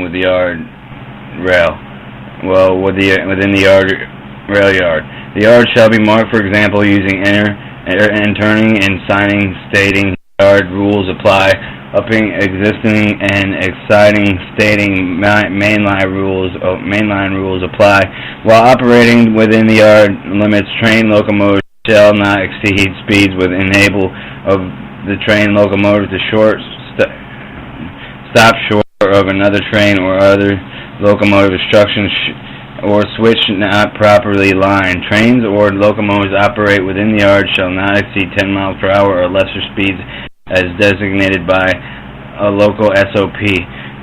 with the yard rail. Well, within the yard rail yard. The yard shall be marked, for example, using and turning and signing stating yard rules apply, upping existing and exciting stating mainline rules apply. While operating within the yard limits, train locomotives shall not exceed speeds with enable of the train locomotive to stop short of another train or other locomotive instructions or switch not properly lined. Trains or locomotives operate within the yard shall not exceed 10 miles per hour or lesser speeds as designated by a local SOP.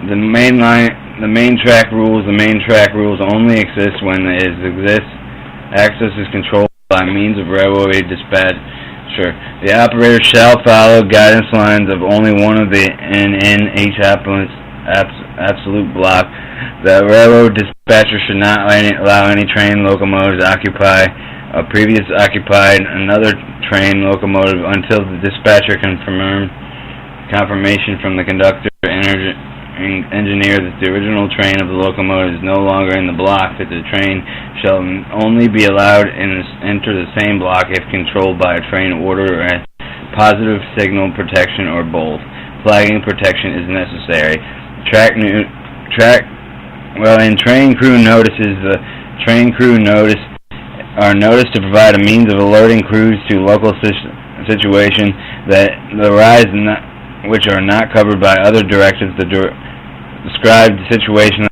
The main track rules only exist when access is controlled by means of railway dispatcher. The operator shall follow guidance lines of only one of the in each absolute block. The railroad dispatcher should not allow any train locomotives occupied another train locomotive until the dispatcher confirmation from the conductor engineer that the original train of the locomotive is no longer in the block, that the train shall only be allowed to enter the same block if controlled by a train order or a positive signal protection or both. Flagging protection is necessary. In train crew notices, the train crew noticed to provide a means of alerting crews to local situation that the rides which are not covered by other directives. The described situation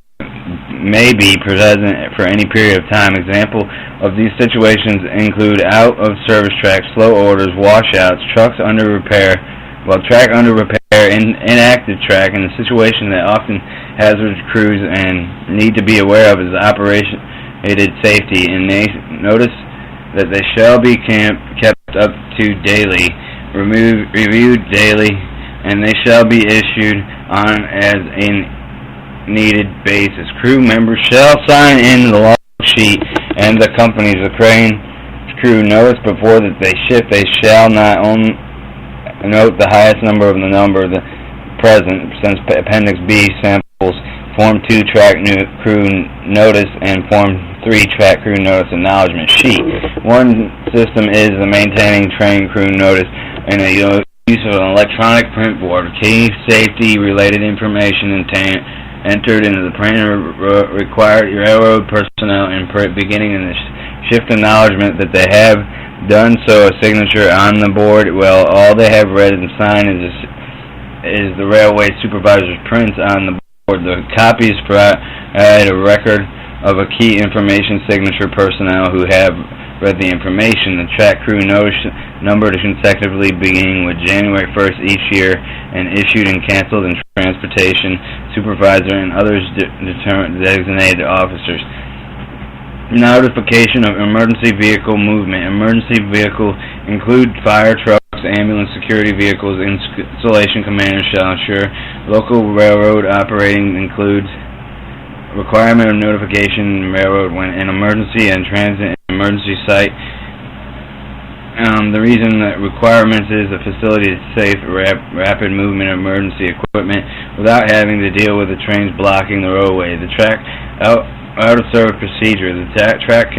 may be present for any period of time. Example of these situations include out-of-service tracks, slow orders, washouts, trucks under repair, track under repair, inactive track, and the situation that often hazards crews and need to be aware of is operated safety. And they notice that they shall be kept up to daily, reviewed daily, and they shall be issued on as a needed basis. Crew members shall sign in the log sheet and the companies the crane crew notice before that they shift. They shall not note the highest number of the number of the present, since Appendix B samples Form 2 track crew notice and Form 3 track crew notice acknowledgement sheet. One system is the maintaining train crew notice and a use of an electronic print board. Key safety-related information entered into the printer required railroad personnel in beginning in the shift acknowledgement that they have done so. A signature on the board. Well, all they have read and signed is the railway supervisor's prints on the board. The copies provide a record of a key information signature personnel who have read the information. The track crew notice numbered consecutively beginning with January 1st each year and issued and canceled in transportation supervisor and others designated officers. Notification of emergency vehicle movement. Emergency vehicle include fire trucks, ambulance, security vehicles. Installation commanders shall ensure local railroad operating includes requirement of notification railroad when an emergency and transit emergency site. The reason that requirements is the facility is safe, rapid movement of emergency equipment without having to deal with the trains blocking the roadway. The track out of service procedure. The track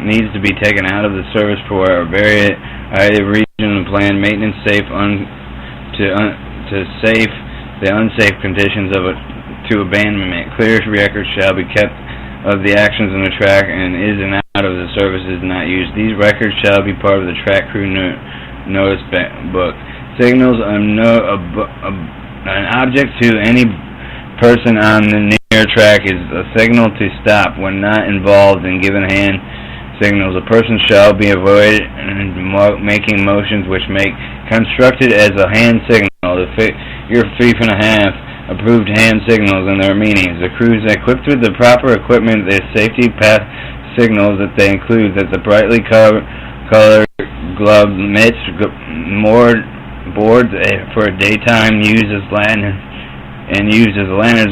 needs to be taken out of the service for a variety of reasons. Planned maintenance safe to safe the unsafe conditions of it to abandonment. Clear records shall be kept of the actions on the track and is and out of the service is not used. These records shall be part of the track crew notice book. Signals an object to any person on the near track is a signal to stop when not involved in given hand signals. A person shall be avoided making motions which make constructed as a hand signal. Your 3.5 approved hand signals and their meanings. The crews equipped with the proper equipment, the safety path signals that they include that the brightly colored glove mitts boards for daytime used as lanterns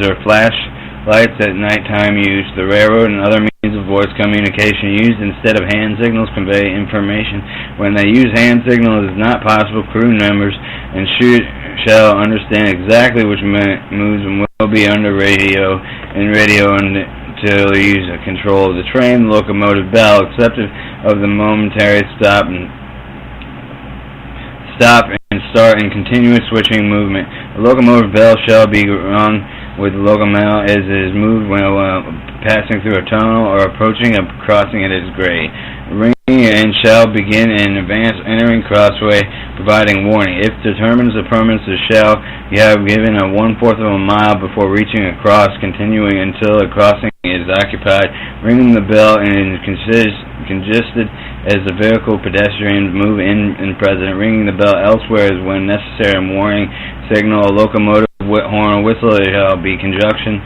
or flashlights at nighttime use. The railroad and other means of voice communication used instead of hand signals convey information. When they use hand signals, it is not possible. Crew members shall understand exactly which moves will shall be under radio and radio until use of control of the train. The locomotive bell, except of the momentary stop and start in continuous switching movement. The locomotive bell shall be rung with the locomotive as it is moved when passing through a tunnel or approaching a crossing at its grade. Ringing and shall begin in advance entering crossway, providing warning. If determines the permits, the shall you have given a 1/4 of a mile before reaching a cross, continuing until a crossing is occupied. Ringing the bell and congested as the vehicle pedestrians move in and present. Ringing the bell elsewhere is when necessary. Warning signal, a locomotive horn or whistle shall be conjunction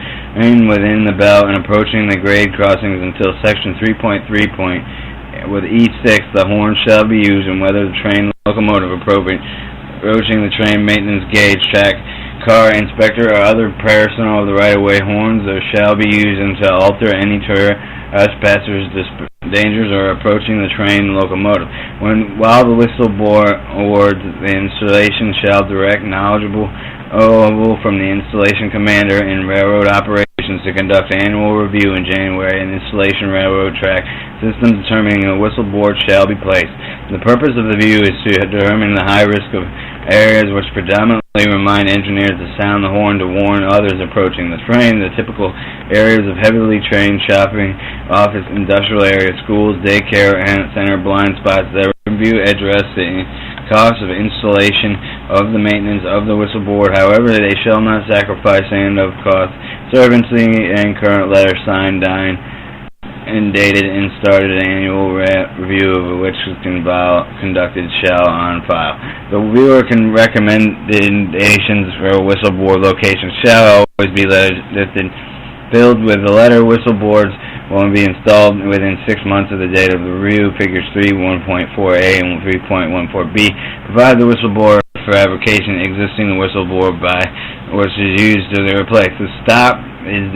within the bell and approaching the grade crossings until section 3.3. With each 6, the horn shall be used, and whether the train locomotive approaching the train maintenance gauge, track, car inspector, or other personnel of the right-of-way, horns shall be used to alter any trespassers, dangers, or approaching the train locomotive. While the whistle awards, the installation shall direct knowledgeable from the installation commander in railroad operations to conduct annual review in January and installation railroad track systems determining a whistle board shall be placed. The purpose of the review is to determine the high risk of areas which predominantly remind engineers to sound the horn to warn others approaching the train. The typical areas of heavily trained shopping, office, industrial areas, schools, daycare, and center blind spots. The review address the cost of installation of the maintenance of the whistle board. However, they shall not sacrifice and of cost. Servancy and current letter signed, and dated and started an annual review of which is conducted shall on file. The reviewer can recommendations for a whistle board location shall always be listed. Filled with the letter, whistle boards will be installed within 6 months of the date of the review. Figures 3.1.4a and 3.14b provide the whistle board fabrication existing the whistle board by which is used to replace. The stop is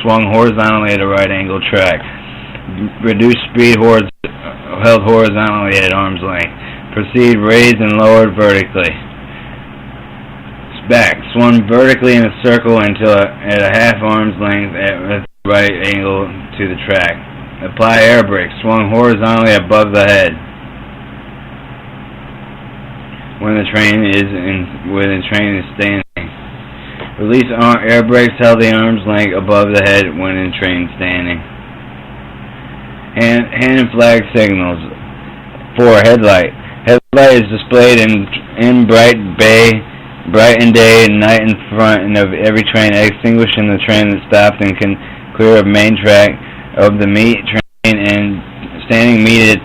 swung horizontally at a right angle track. Reduced speed held horizontally at arm's length. Proceed raised and lowered vertically. Back swung vertically in a circle until at a half arm's length at a right angle to the track. Apply air brakes. Swung horizontally above the head when the train is standing. Release air brakes held the arm's length above the head when in train standing. Hand and flag signals. 4. Headlight. Headlight is displayed in bright and day and night in front of every train, extinguishing the train that stopped and can clear of main track of the meet train and standing meet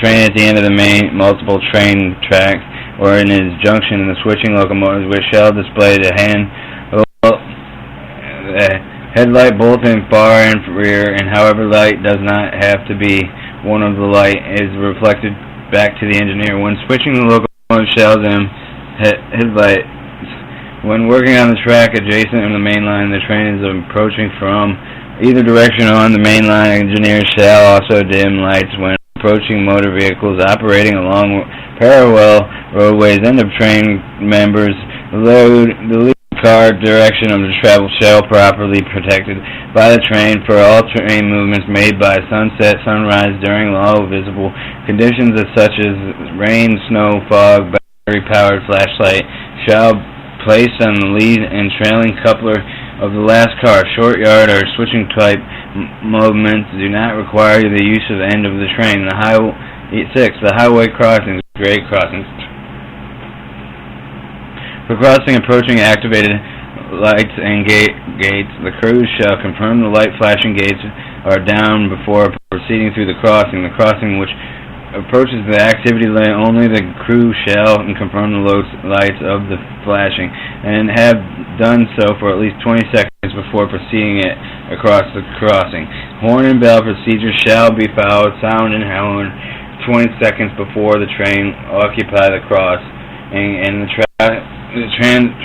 train at the end of the main multiple train tracks or in its junction in the switching locomotives, which shall display the headlight bulletin far and rear, and however light does not have to be one of the light is reflected back to the engineer. When switching the locomotive shall them headlights. When working on the track adjacent to the main line, the train is approaching from either direction on the main line. Engineers shall also dim lights when approaching motor vehicles operating along parallel roadways and of train members. The lead car direction of the travel shall properly protected by the train for all train movements made by sunset, sunrise during low visible conditions such as rain, snow, fog. Battery-powered flashlight shall placed on the lead and trailing coupler of the last car. Short yard or switching type movements do not require the use of the end of the train. 6. The highway crossings, grade crossings. For crossing approaching activated lights and gates, the crews shall confirm the light flashing gates are down before proceeding through the crossing. The crossing which approaches the activity lane, only the crew shall confirm the lights of the flashing and have done so for at least 20 seconds before proceeding it across the crossing. Horn and bell procedure shall be followed. Sound and horn 20 seconds before the train occupy the cross, and the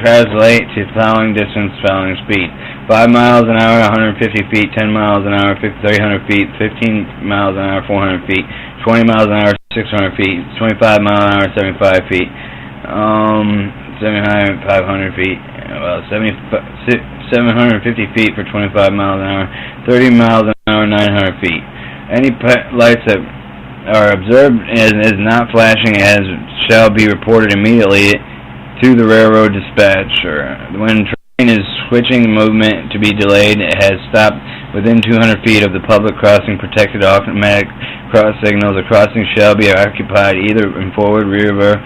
translate to following distance, following speed. 5 miles an hour, 150 feet. 10 miles an hour, 300 feet. 15 miles an hour, 400 feet. 20 miles an hour, 600 feet. 25 miles an hour, 75 feet. 500 feet. 750 feet for 25 miles an hour, 30 miles an hour, 900 feet. Any lights that are observed and is not flashing as shall be reported immediately to the railroad dispatcher. When train is switching movement to be delayed, it has stopped within 200 feet of the public crossing. Protected automatic cross signals. A crossing shall be occupied either in forward, reverse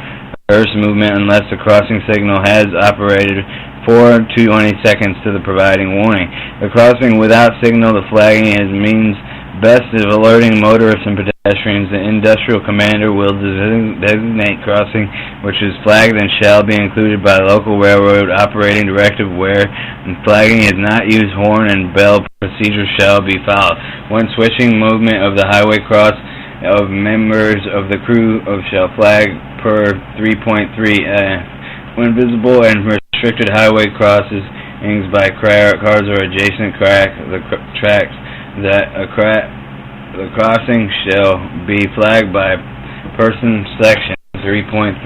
movement unless the crossing signal has operated for 20 seconds to the providing warning. The crossing without signal, the flagging is means best of alerting motorists and pedestrians. The industrial commander will designate crossing which is flagged and shall be included by local railroad operating directive where flagging is not used. Horn and bell procedure shall be followed. When switching movement of the highway cross of members of the crew shall flag per 3.3 when visible and restricted highway crosses by cars or adjacent tracks that the crossing shall be flagged by person. Section 3.3.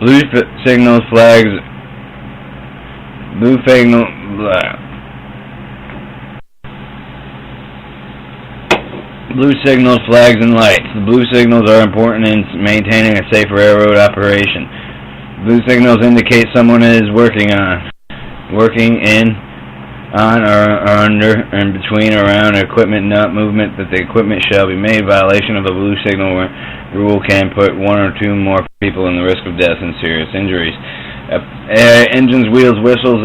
Blue signals, flags. Blue signal. Blue signals, flags, and lights. The blue signals are important in maintaining a safe railroad operation. Blue signals indicate someone is working in, on, or under, and between, around equipment, not movement, that the equipment shall be made. Violation of a blue signal rule can put one or two more people in the risk of death and serious injuries. Engines, wheels, whistles,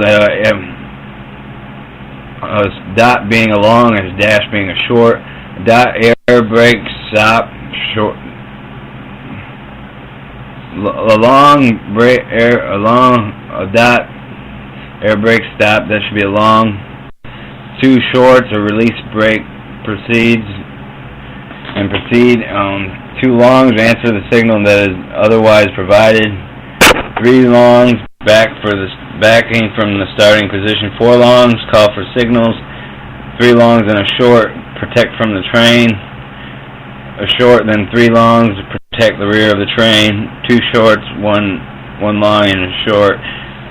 dot being a long and dash being a short. Dot, air brake, stop, short. A dot, air brake, stop. That should be a long. Two shorts, a release brake, proceed. Two longs, answer the signal that is otherwise provided. Three longs, backing from the starting position. Four longs, call for signals. Three longs and a short, protect from the train. A short, then three longs, protect the rear of the train. Two shorts, one long and a short.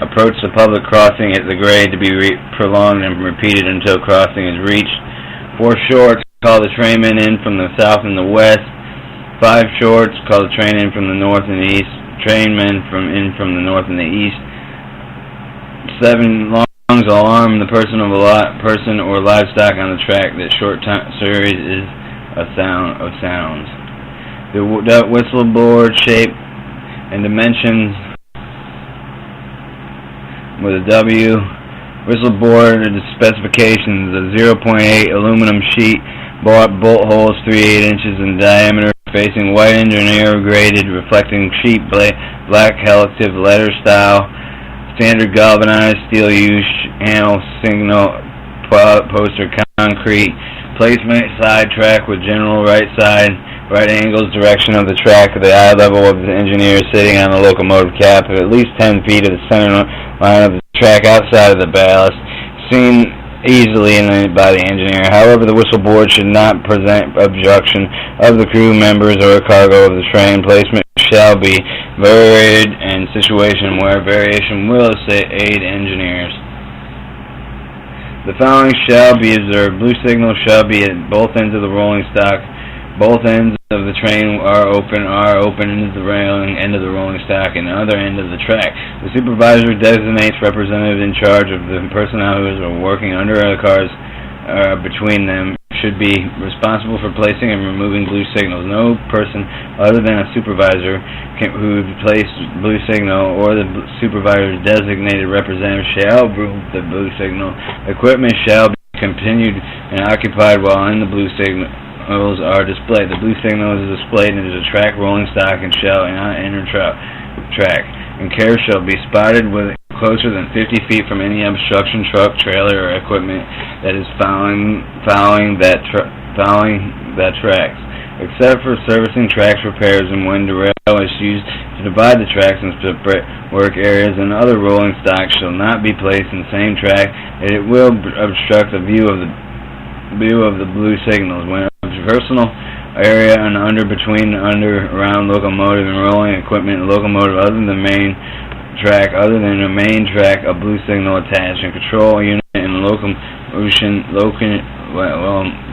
Approach the public crossing at the grade to be prolonged and repeated until crossing is reached. Four shorts, call the trainmen in from the south and the west. Five shorts, call the train in from the north and the east. Trainmen in from the north and the east. Seven longs, alarm the person or livestock on the track. That short series is a sound of sounds. The whistle board shape and dimensions with a W. Whistle board specifications: a 0.8 aluminum sheet, bolt holes 3/8 inches in diameter, facing white engineer graded, reflecting sheet, black helitive letter style, standard galvanized steel use, panel, signal, poster, concrete. Placement, side track with general right angles, direction of the track, the eye level of the engineer sitting on the locomotive cap, at least 10 feet of the center line of the track outside of the ballast, seen easily by the engineer. However, the whistle board should not present obstruction of the crew members or cargo of the train. Placement shall be varied in situation where variation will aid engineers. The following shall be observed. Blue signals shall be at both ends of the rolling stock. Both ends of the train are open into the railing end of the rolling stock and the other end of the track. The supervisor designates representative in charge of the personnel who are working under the cars between them. Should be responsible for placing and removing blue signals. No person other than a supervisor who placed blue signal or the supervisor's designated representative shall remove the blue signal. Equipment shall be continued and occupied while in the blue signals are displayed. The blue signal is displayed into the track rolling stock and shall not enter track. And care shall be spotted with closer than 50 feet from any obstruction, truck, trailer, or equipment that is following that tracks, except for servicing tracks repairs and when the rail is used to divide the tracks into separate work areas, and other rolling stock shall not be placed in the same track. It will obstruct the view of the blue signals. When a personal area and between around locomotive and rolling equipment, locomotive other than main track other than the main track, a blue signal attached, and control unit and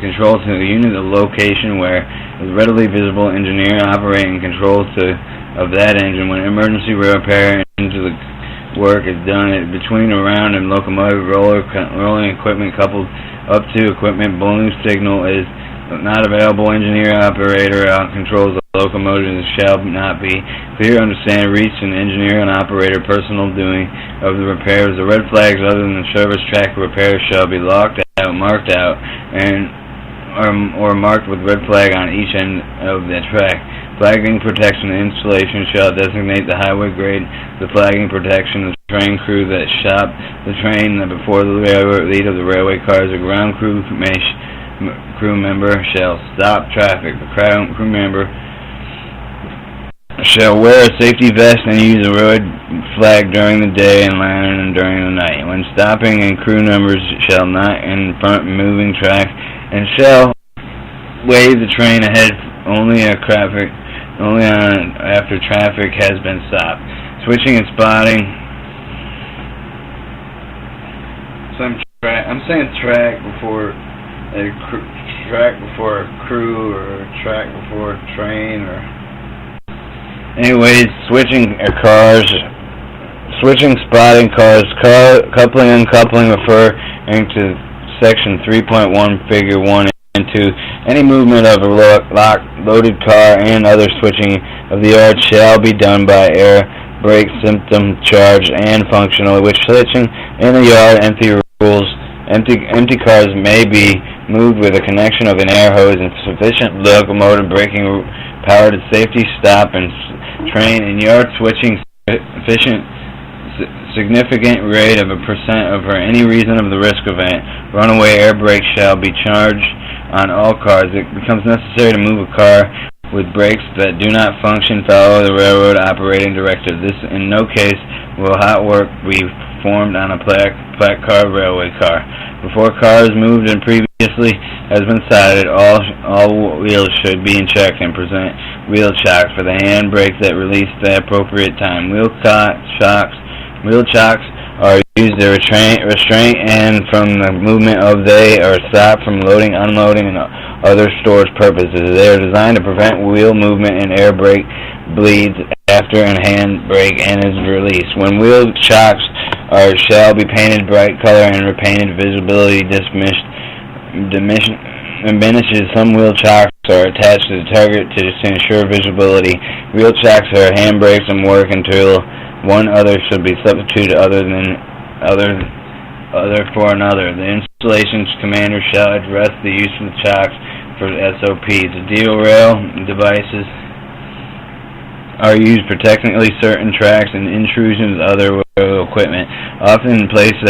control to the unit of location where is readily visible. Engineer operating control of that engine when emergency repair into the work is done between around and locomotive rolling equipment coupled up to equipment. Balloon signal is not available. Engineer operator controls the locomotive shall not be clear, understand, reach, and engineer and operator personal doing of the repairs. The red flags other than the service track repairs shall be marked out, or marked with red flag on each end of the track. Flagging protection installation shall designate the highway grade. The flagging protection, the train crew that shop the train before the railroad lead of the railway cars. A ground crew member shall stop traffic. The crew member shall wear a safety vest and use a red flag during the day and lantern during the night. When stopping, and crew members shall not in front moving track and shall wave the train ahead only after traffic has been stopped. Switching and spotting. I'm saying track before track before a crew, or track before a train, or anyways, switching spotting cars, coupling, uncoupling, referring to section 3.1 figure 1 and 2. Any movement of a loaded car and other switching of the yard shall be done by air brake system charged and functional, which switching in the yard empty cars may be moved with a connection of an air hose and sufficient locomotive braking power to safety stop and train and yard switching significant rate of a percent over any reason of the risk event. Runaway air brakes shall be charged on all cars. It becomes necessary to move a car with brakes that do not function. Follow the railroad operating directive. This in no case will hot work be performed on a flat car railway car. Before car is moved and previously has been sighted, all wheels should be in check and present wheel chocks for the hand brakes that release the appropriate time. Wheel chocks are used to restrain and from the movement of they are stopped from loading, unloading, and other storage purposes. They are designed to prevent wheel movement and air brake bleeds after and hand brake and is released. When wheel chocks shall be painted bright color and repainted, visibility diminishes. Some wheel chocks are attached to the target to ensure visibility. Wheel chocks are hand brakes and work until one other should be substituted other for another. The installation commander shall address the use of the chocks for SOPs. The derail devices are used for technically certain tracks and intrusions of other equipment, often placed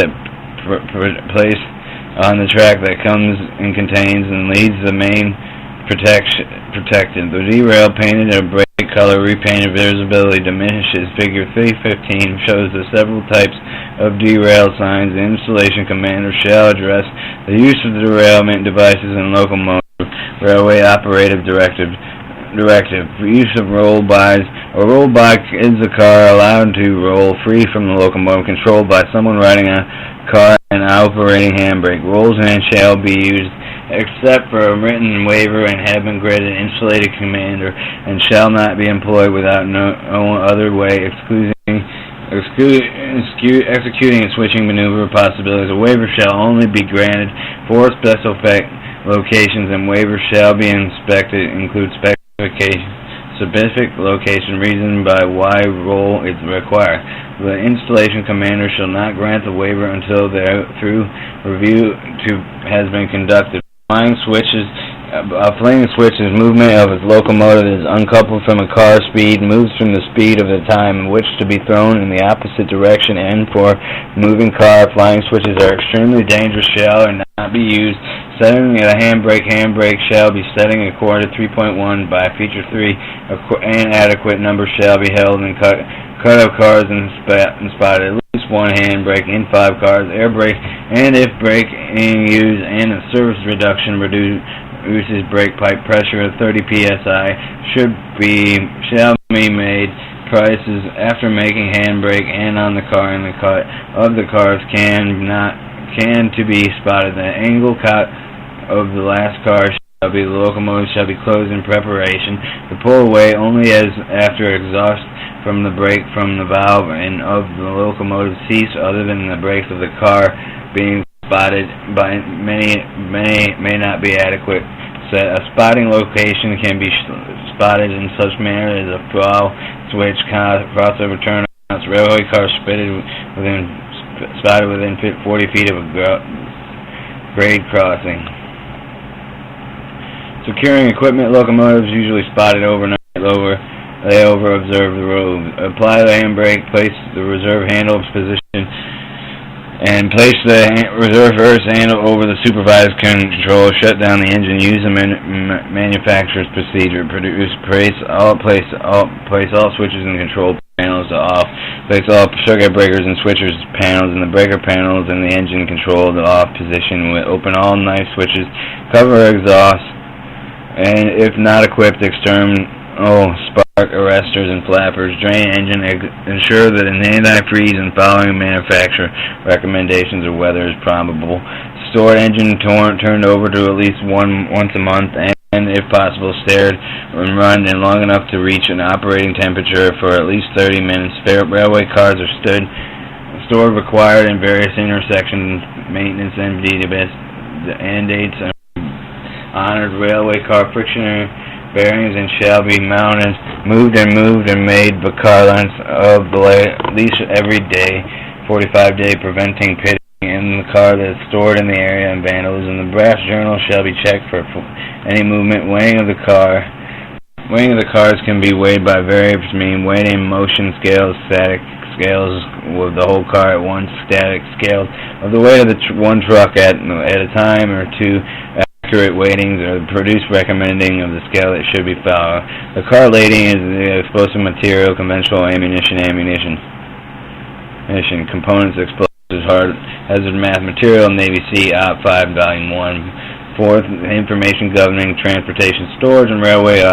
on the track that comes and contains and leads the main protected. The derail painted a brake color, repainted, visibility diminishes. Figure 315 shows the several types of derail signs. The installation commander shall address the use of derailment devices in locomotive railway operative directive. For use of roll-bys. A roll-by is a car allowed to roll free from the locomotive, controlled by someone riding a car and operating handbrake. Rolls in shall be used except for a written waiver and have been granted insulated commander and shall not be employed without no other way executing and switching maneuver possibilities. A waiver shall only be granted for specific locations, and waivers shall be include specific location reason by why roll is required. The installation commander shall not grant the waiver until the review has been conducted. Flying switches movement of its locomotive is uncoupled from a car's speed, moves from the speed of the time in which to be thrown in the opposite direction, and for moving car, flying switches are extremely dangerous, shall or not be used. Setting a handbrake shall be setting according to 3.1 by feature 3, and adequate number shall be held and cut of cars and spotted. At least one handbrake in 5 cars. Air brake, and if braking used and a surface reduction reduces brake pipe pressure of 30 psi shall be made. prices after making handbrake and on the car and the car of the cars can to be spotted. The angle cut of the last car shall be the locomotive shall be closed in preparation to pull away only as after exhaust from the brake from the valve and of the locomotive cease, other than the brakes of the car being spotted by may not be adequate. A spotting location can be spotted in such manner as a throttle switch, crossover turnouts, railway cars spotted within 40 feet of a grade crossing. Securing equipment, locomotives usually spotted overnight. Layover, observe the road. Apply the handbrake, place the reserve handle position, and place the reserve first handle over the supervised control. Shut down the engine. Use the manufacturer's procedure. Place all switches and control panels to off. Place all circuit breakers and switches panels and the breaker panels and the engine control to off position. Open all knife switches. Cover exhaust, and if not equipped, spark arresters and flappers. Drain engine. Ensure that an antifreeze and following manufacturer recommendations of weather is probable. Stored engine turned over to at least once a month, and if possible stirred and run in long enough to reach an operating temperature for at least 30 minutes. Railway cars are stored required in various intersections. Maintenance and dates are honored. Railway car friction bearings and shall be moved and made the car length of at least every day, 45-day, preventing pitting in the car that is stored in the area and vandalism. The brass journal shall be checked for any movement. Weighing of the cars can be weighed by various means: weight in motion scales, static scales with the whole car at once, static scales of the weight of the one truck at a time, or two. Accurate weightings are produced recommending of the scale that should be followed. The car lading is the explosive material, conventional ammunition, components, explosives, hazard math material, Navy Sea, Op. 5, Volume 1. Fourth, information governing transportation, storage, and railway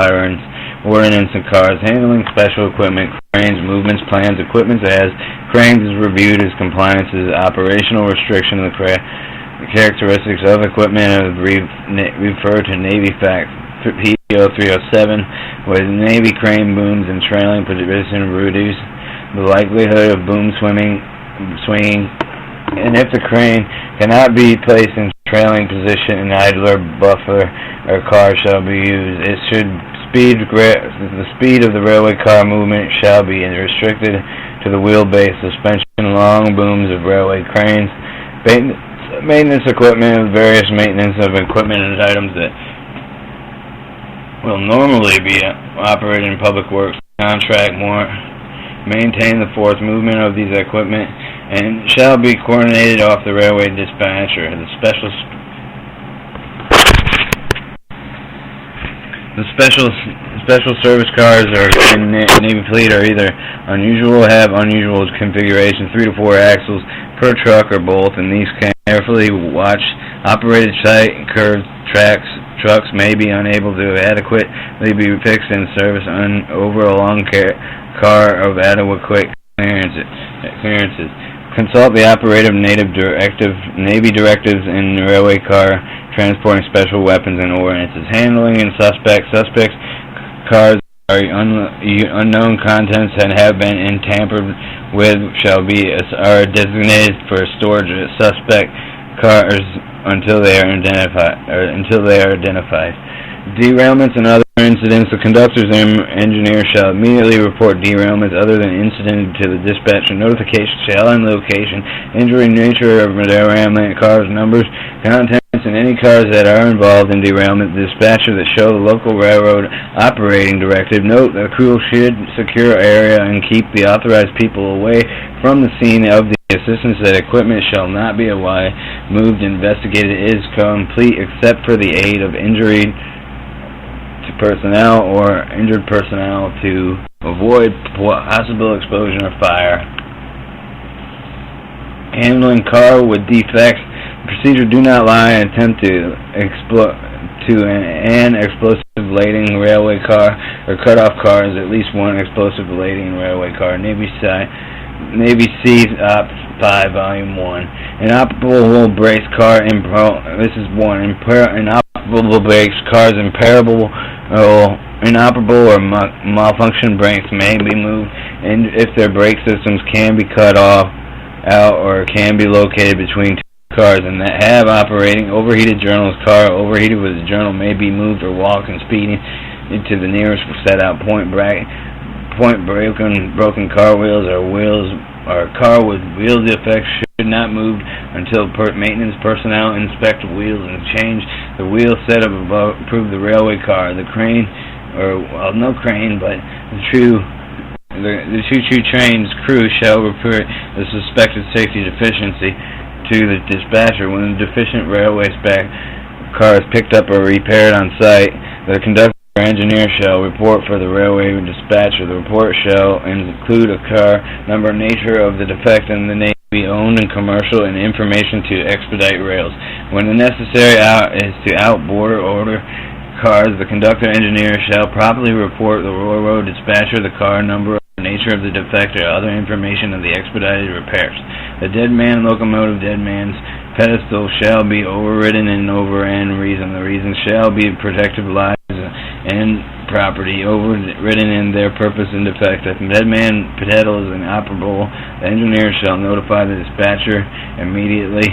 ordnance and cars. Handling special equipment, cranes, movements, plans, equipment as cranes is reviewed as compliance is operational restriction of the The characteristics of equipment refer to Navy Fact PO 307, with Navy crane booms and trailing position reduce the likelihood of boom swinging, and if the crane cannot be placed in trailing position, an idler, buffer, or car shall be used. The speed of the railway car movement shall be restricted to the wheelbase, suspension, long booms of railway cranes. Maintenance equipment, various maintenance of equipment and items that will normally be operated in public works contract maintain the forced movement of these equipment and shall be coordinated off the railway dispatcher. The special service cars in Navy fleet are either have unusual configurations, 3 to 4 axles per truck or both, and these carefully watched operated tight curved trucks may be unable to adequately be fixed in service over a long car of adequate clearances. Consult the operative Navy directives in the railway car transporting special weapons and ordnances. Handling and suspects cars are unknown contents and have been tampered with are designated for storage. Suspect cars until they are identified. Derailments and other incidents. The conductors and engineers shall immediately report derailments other than incident to the dispatcher. Notification shall end location, injury, nature of derailment, cars, numbers, contents, and any cars that are involved in derailment. The dispatcher that show the local railroad operating directive. Note the crew should secure area and keep the authorized people away from the scene of the assistance. That equipment shall not be moved. Investigated is complete except for the aid of injured personnel or injured personnel to avoid possible explosion or fire. Handling car with defects. Procedure: do not lie and attempt to an explosive lading railway car or cut-off car is at least one explosive lading railway car. Navy C Op 5 Volume 1. Inoperable brakes car this is one. Inoperable brakes cars inoperable or malfunction brakes may be moved, and if their brake systems can be cut out or can be located between two cars and that have operating overheated journals. Car overheated with the journal may be moved or walked and speeding into the nearest set out point. Broken car wheels or car with wheel defects should not move until maintenance personnel inspect wheels and change the wheel set up above. Improve the railway car. The crane, no crane, but the choo-choo train's crew shall report the suspected safety deficiency to the dispatcher. When the deficient railway car is picked up or repaired on site, the conductor or engineer shall report for the railway dispatcher. The report shall include a car number, nature of the defect, and the name be owned and commercial, and information to expedite rails. When the necessary is to outboard or order cars, the conductor engineer shall properly report the railroad dispatcher the car number, nature of the defect, or other information of the expedited repairs. The dead man locomotive, dead man's pedestal shall be overridden and overend reason. The reason shall be protective lives and property, overridden in their purpose and defect. If dead man pedestal is inoperable, the engineer shall notify the dispatcher immediately.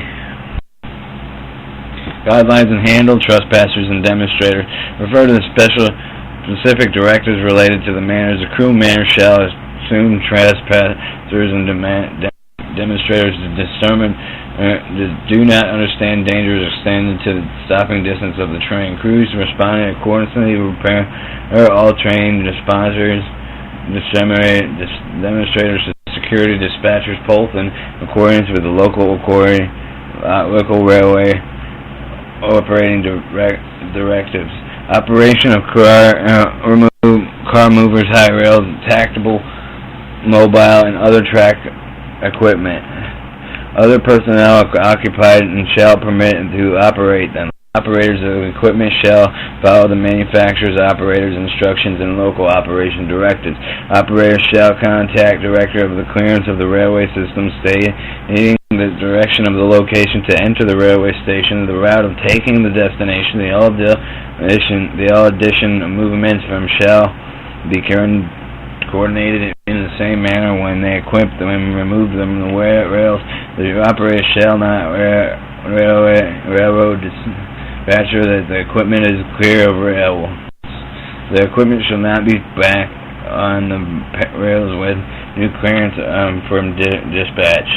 Guidelines and handle trespassers and demonstrators. Refer to the specific directives related to the manners. The crew manners shall assume trespassers and demonstrators do not understand dangers extended to the stopping distance of the train. Crews responding accordingly repair all train demonstrators to security dispatchers both in accordance with the local railway operating directives. Operation of car movers, high rails, tactable, mobile, and other track equipment. Other personnel occupied and shall permit to operate them. Operators of equipment shall follow the manufacturer's operators' instructions and local operation directives. Operators shall contact director of the clearance of the railway system, stating the direction of the location to enter the railway station, the route of taking the destination, the all addition movements from shall be coordinated in the same manner when they equip them and remove them from the rails. The operator shall not railroad dispatcher that the equipment is clear of rail. The equipment shall not be back on the rails with new clearance from dispatch.